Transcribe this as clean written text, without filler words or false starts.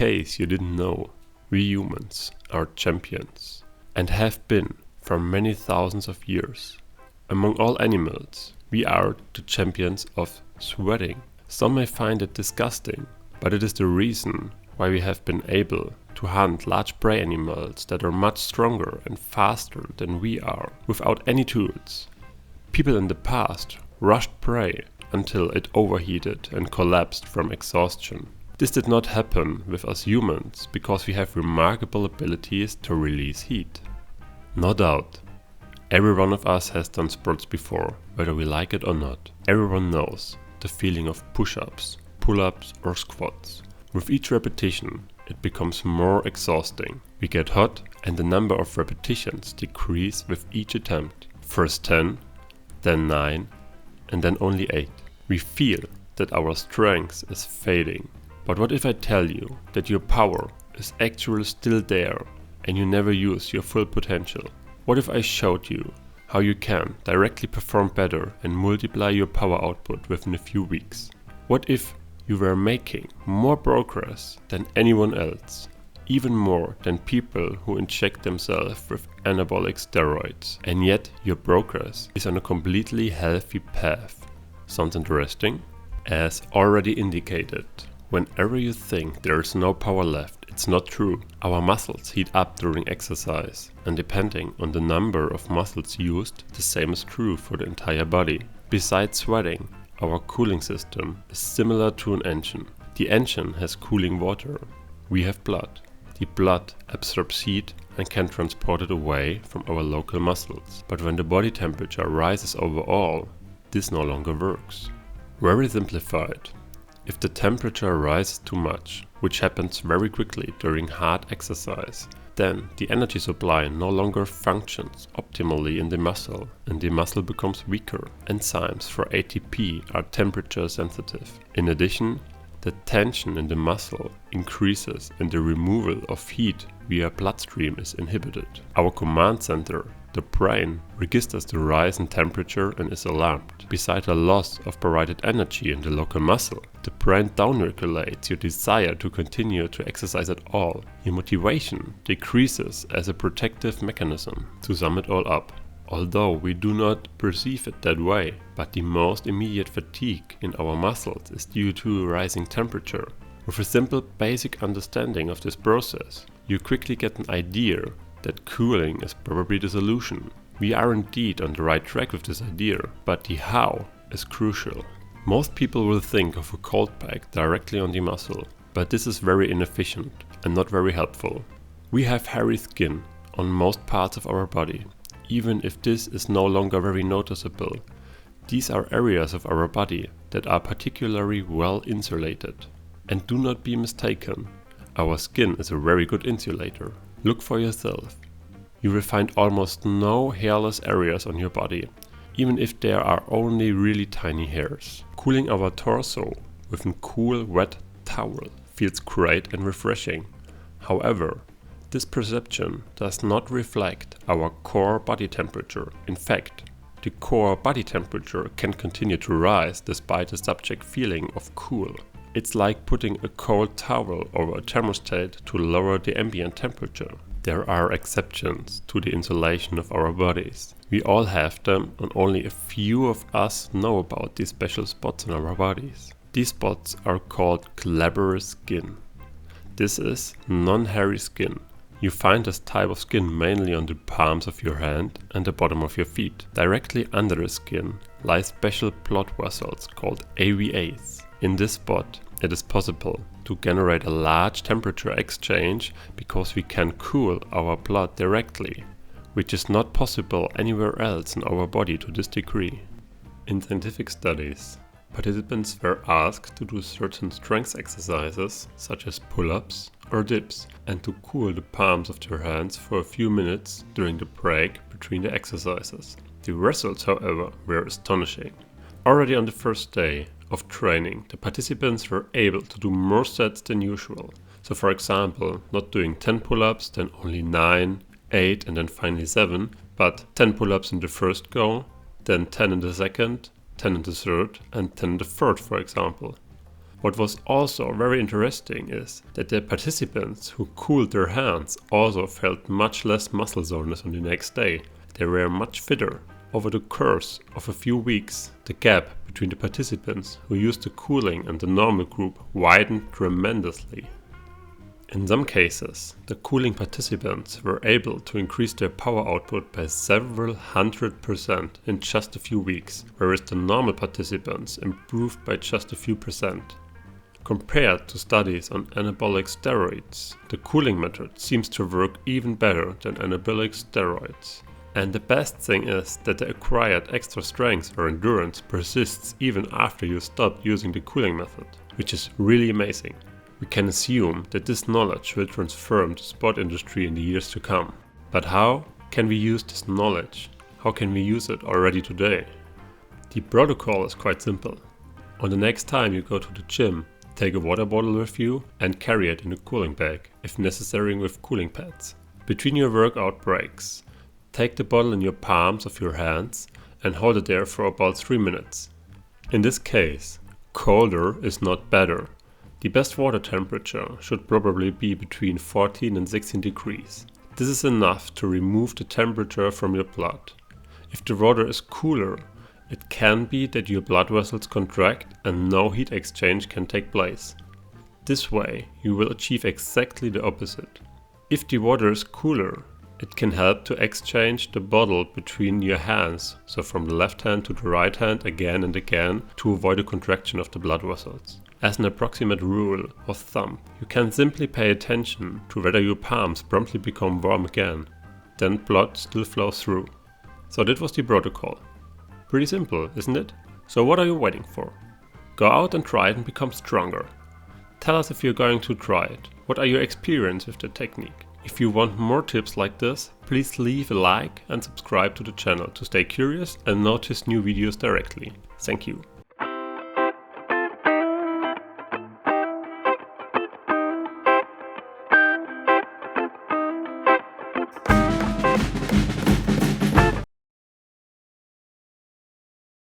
case you didn't know, we humans are champions and have been for many thousands of years. Among all animals, we are the champions of sweating. Some may find it disgusting, but it is the reason why we have been able to hunt large prey animals that are much stronger and faster than we are without any tools. People in the past rushed prey until it overheated and collapsed from exhaustion. This did not happen with us humans because we have remarkable abilities to release heat. No doubt, every one of us has done sports before, whether we like it or not. Everyone knows the feeling of push-ups, pull-ups or squats. With each repetition, it becomes more exhausting. We get hot and the number of repetitions decrease with each attempt. First 10, then 9, and then only 8. We feel that our strength is fading. But what if I tell you that your power is actually still there and you never use your full potential? What if I showed you how you can directly perform better and multiply your power output within a few weeks? What if you were making more progress than anyone else, even more than people who inject themselves with anabolic steroids, and yet your progress is on a completely healthy path? Sounds interesting? As already indicated, whenever you think there is no power left, it's not true. Our muscles heat up during exercise, and depending on the number of muscles used, the same is true for the entire body. Besides sweating, our cooling system is similar to an engine. The engine has cooling water. We have blood. The blood absorbs heat and can transport it away from our local muscles. But when the body temperature rises overall, this no longer works. Very simplified, if the temperature rises too much, which happens very quickly during hard exercise, then the energy supply no longer functions optimally in the muscle and the muscle becomes weaker. Enzymes for ATP are temperature sensitive. In addition, the tension in the muscle increases and the removal of heat via bloodstream is inhibited. Our command center, the brain, registers the rise in temperature and is alarmed. Besides the loss of provided energy in the local muscle, the brain downregulates your desire to continue to exercise at all. Your motivation decreases as a protective mechanism. To sum it all up, although we do not perceive it that way, but the most immediate fatigue in our muscles is due to rising temperature. With a simple basic understanding of this process, you quickly get an idea that cooling is probably the solution. We are indeed on the right track with this idea, but the how is crucial. Most people will think of a cold pack directly on the muscle, but this is very inefficient and not very helpful. We have hairy skin on most parts of our body, even if this is no longer very noticeable. These are areas of our body that are particularly well insulated. And do not be mistaken, our skin is a very good insulator. Look for yourself. You will find almost no hairless areas on your body, even if there are only really tiny hairs. Cooling our torso with a cool, wet towel feels great and refreshing. However, this perception does not reflect our core body temperature. In fact, the core body temperature can continue to rise despite the subject feeling of cool. It's like putting a cold towel over a thermostat to lower the ambient temperature. There are exceptions to the insulation of our bodies. We all have them, and only a few of us know about these special spots on our bodies. These spots are called glabrous skin. This is non-hairy skin. You find this type of skin mainly on the palms of your hand and the bottom of your feet. Directly under the skin lie special blood vessels called AVAs. In this spot, it is possible to generate a large temperature exchange because we can cool our blood directly, which is not possible anywhere else in our body to this degree. In scientific studies, participants were asked to do certain strength exercises such as pull-ups or dips and to cool the palms of their hands for a few minutes during the break between the exercises. The results, however, were astonishing. Already on the first day of training, the participants were able to do more sets than usual. So for example, not doing 10 pull-ups, then only 9, 8 and then finally 7, but 10 pull-ups in the first go, then 10 in the second, 10 in the third and 10 in the third, for example. What was also very interesting is that the participants who cooled their hands also felt much less muscle soreness on the next day. They were much fitter. Over the course of a few weeks, the gap between the participants who used the cooling and the normal group widened tremendously. In some cases, the cooling participants were able to increase their power output by several 100% in just a few weeks, whereas the normal participants improved by just a few percent. Compared to studies on anabolic steroids, the cooling method seems to work even better than anabolic steroids. And the best thing is that the acquired extra strength or endurance persists even after you stop using the cooling method, which is really amazing. We can assume that this knowledge will transform the sport industry in the years to come. But how can we use this knowledge? How can we use it already today? The protocol is quite simple. On the next time you go to the gym, take a water bottle with you and carry it in a cooling bag, if necessary with cooling pads. Between your workout breaks, take the bottle in your palms of your hands and hold it there for about 3 minutes. In this case, colder is not better. The best water temperature should probably be between 14 and 16 degrees. This is enough to remove the temperature from your blood. If the water is cooler, it can be that your blood vessels contract and no heat exchange can take place. This way, you will achieve exactly the opposite. If the water is cooler, it can help to exchange the bottle between your hands, so from the left hand to the right hand again and again to avoid a contraction of the blood vessels. As an approximate rule of thumb, you can simply pay attention to whether your palms promptly become warm again, then blood still flows through. So that was the protocol. Pretty simple, isn't it? So what are you waiting for? Go out and try it and become stronger. Tell us if you're going to try it. What are your experiences with the technique? If you want more tips like this, please leave a like and subscribe to the channel to stay curious and notice new videos directly. Thank you.